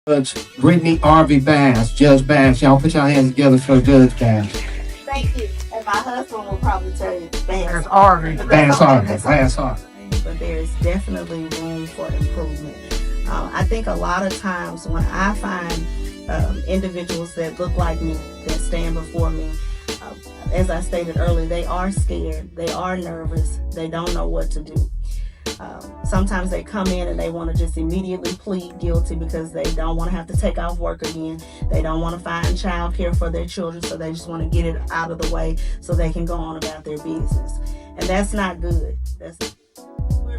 Judge Brittany Bass, Judge Bass. Y'all put your hands together for Judge Bass. Thank you. And my husband will probably tell you Bass Arvie. Bass Arvie. Bass Arvie. But there's definitely room for improvement. I think a lot of times when I find individuals that look like me, that stand before me, as I stated earlier, they are scared, they are nervous, they don't know what to do. Sometimes they come in and they want to just immediately plead guilty because they don't want to have to take off work again. They don't want to find childcare for their children, so they just want to get it out of the way so they can go on about their business. And that's not good.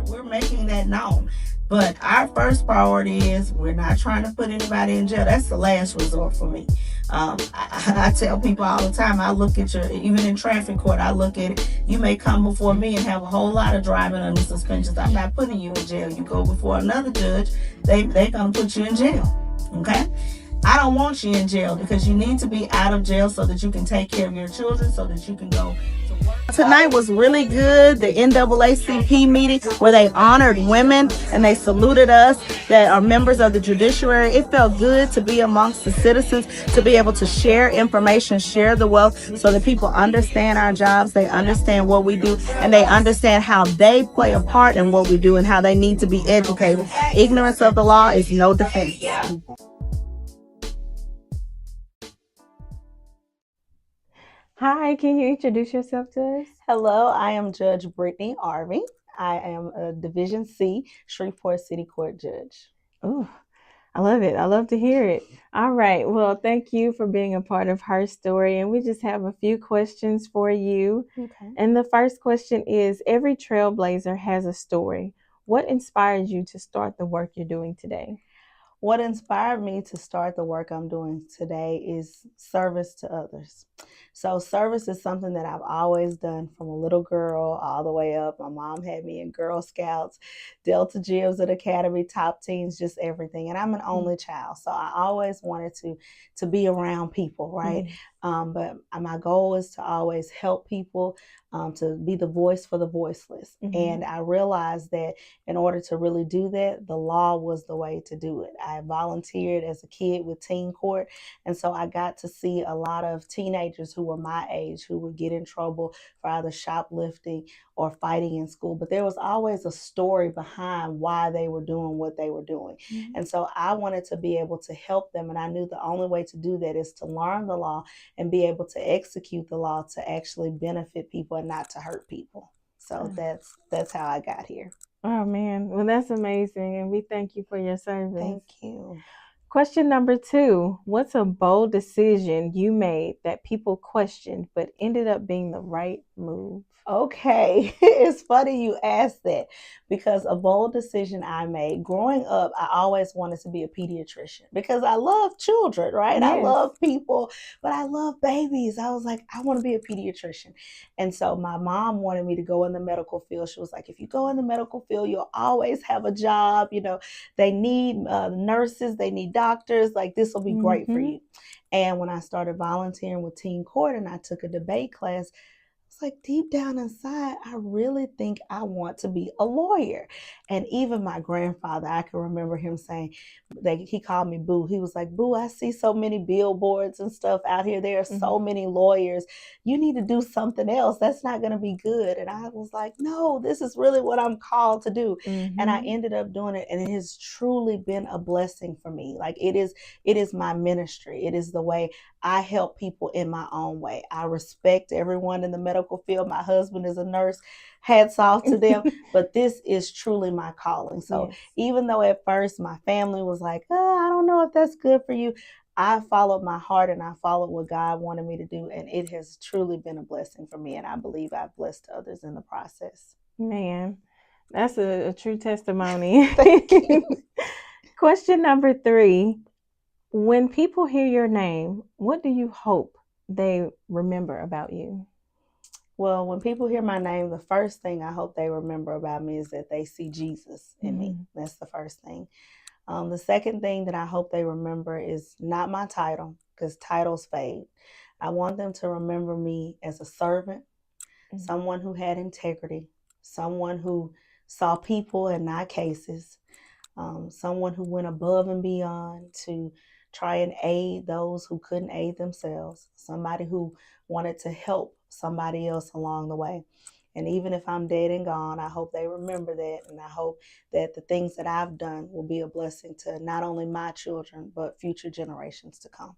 We're making that known. But our first priority is we're not trying to put anybody in jail. That's the last resort for me. I tell people all the time, I look at even in traffic court, I look at it. You may come before me and have a whole lot of driving under suspensions. I'm not putting you in jail. You go before another judge, they're going to put you in jail. Okay? I don't want you in jail because you need to be out of jail so that you can take care of your children, so that you can go to work. Tonight was really good. The NAACP meeting where they honored women and they saluted us that are members of the judiciary. It felt good to be amongst the citizens, to be able to share information, share the wealth so that people understand our jobs, they understand what we do, and they understand how they play a part in what we do and how they need to be educated. Ignorance of the law is no defense. Hi, can you introduce yourself to us? Hello, I am Judge Brittany Arvie. I am a Division C Shreveport City Court Judge. Oh, I love it. I love to hear it. All right. Well, thank you for being a part of her story. And we just have a few questions for you. Okay. And the first question is, every trailblazer has a story. What inspired you to start the work you're doing today? What inspired me to start the work I'm doing today is service to others. So service is something that I've always done from a little girl all the way up. My mom had me in Girl Scouts, Delta Jibs at Academy, top teens, just everything. And I'm an only child, so I always wanted to be around people, right? But my goal is to always help people, to be the voice for the voiceless. And I realized that in order to really do that, the law was the way to do it. I volunteered as a kid with teen court, and so I got to see a lot of teenagers who were my age who would get in trouble for either shoplifting or fighting in school. But there was always a story behind why they were doing what they were doing. And so I wanted to be able to help them, and I knew the only way to do that is to learn the law and be able to execute the law to actually benefit people and not to hurt people. So that's how I got here. Oh, man. Well, that's amazing. And we thank you for your service. Thank you. Question number 2. What's a bold decision you made that people questioned but ended up being the right move? Okay, it's funny you asked that because a bold decision I made growing up, I always wanted to be a pediatrician because I love children, right? Yes. I love people, but I love babies. I was like, I want to be a pediatrician. And so my mom wanted me to go in the medical field. She was like, if you go in the medical field, you'll always have a job. You know, they need nurses, they need doctors. Like, this will be great for you. And when I started volunteering with teen court and I took a debate class, it's like deep down inside, I really think I want to be a lawyer. And even my grandfather, I can remember him saying that he called me Boo. He was like, Boo, I see so many billboards and stuff out here. There are so many lawyers. You need to do something else. That's not going to be good. And I was like, no, this is really what I'm called to do. And I ended up doing it. And it has truly been a blessing for me. Like, it is my ministry. It is the way I help people in my own way. I respect everyone in the medical field. My husband is a nurse. Hats off to them. But this is truly my calling. So even though at first my family was like, I don't know if that's good for you, I followed my heart and I followed what God wanted me to do. And it has truly been a blessing for me. And I believe I've blessed others in the process. Man, that's a true testimony. Thank you. Question number 3. When people hear your name, what do you hope they remember about you? Well, when people hear my name, the first thing I hope they remember about me is that they see Jesus in me. That's the first thing. The second thing that I hope they remember is not my title, because titles fade. I want them to remember me as a servant, someone who had integrity, someone who saw people and not cases, someone who went above and beyond to try and aid those who couldn't aid themselves, somebody who wanted to help somebody else along the way. And even if I'm dead and gone, I hope they remember that. And I hope that the things that I've done will be a blessing to not only my children, but future generations to come.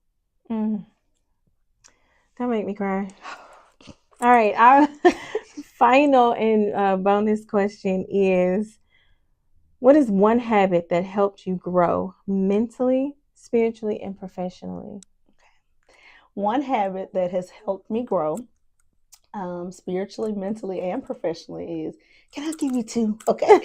That make me cry. All right. Our final and bonus question is, what is one habit that helped you grow mentally, spiritually, and professionally? One habit that has helped me grow spiritually, mentally, and professionally is, can I give you two? Okay.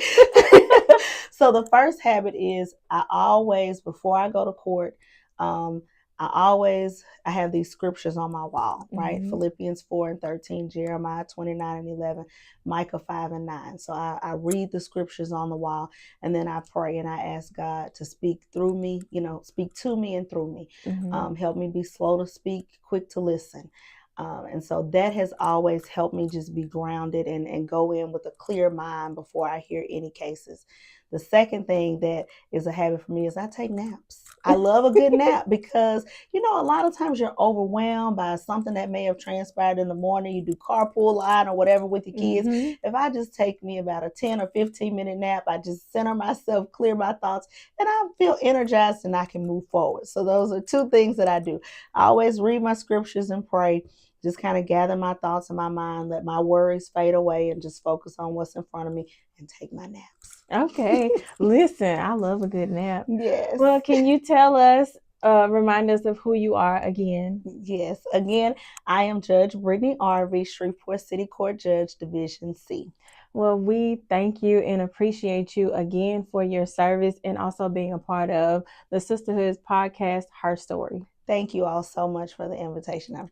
So the first habit is I always, before I go to court, I have these scriptures on my wall, right? Mm-hmm. Philippians 4:13, Jeremiah 29:11, Micah 5:9. So I read the scriptures on the wall, and then I pray and I ask God to speak through me, speak to me and through me. Mm-hmm. Help me be slow to speak, quick to listen. And so that has always helped me just be grounded and go in with a clear mind before I hear any cases. The second thing that is a habit for me is I take naps. I love a good nap because, a lot of times you're overwhelmed by something that may have transpired in the morning. You do carpool line or whatever with your kids. Mm-hmm. If I just take me about a 10 or 15 minute nap, I just center myself, clear my thoughts, and I feel energized and I can move forward. So those are two things that I do. I always read my scriptures and pray. Just kind of gather my thoughts in my mind, let my worries fade away, and just focus on what's in front of me and take my naps. Okay. Listen, I love a good nap. Yes. Well, can you tell us, remind us of who you are again? Yes. Again, I am Judge Brittany Arvie, Shreveport City Court Judge, Division C. Well, we thank you and appreciate you again for your service and also being a part of the Sisterhood Podcast, Her Story. Thank you all so much for the invitation. I've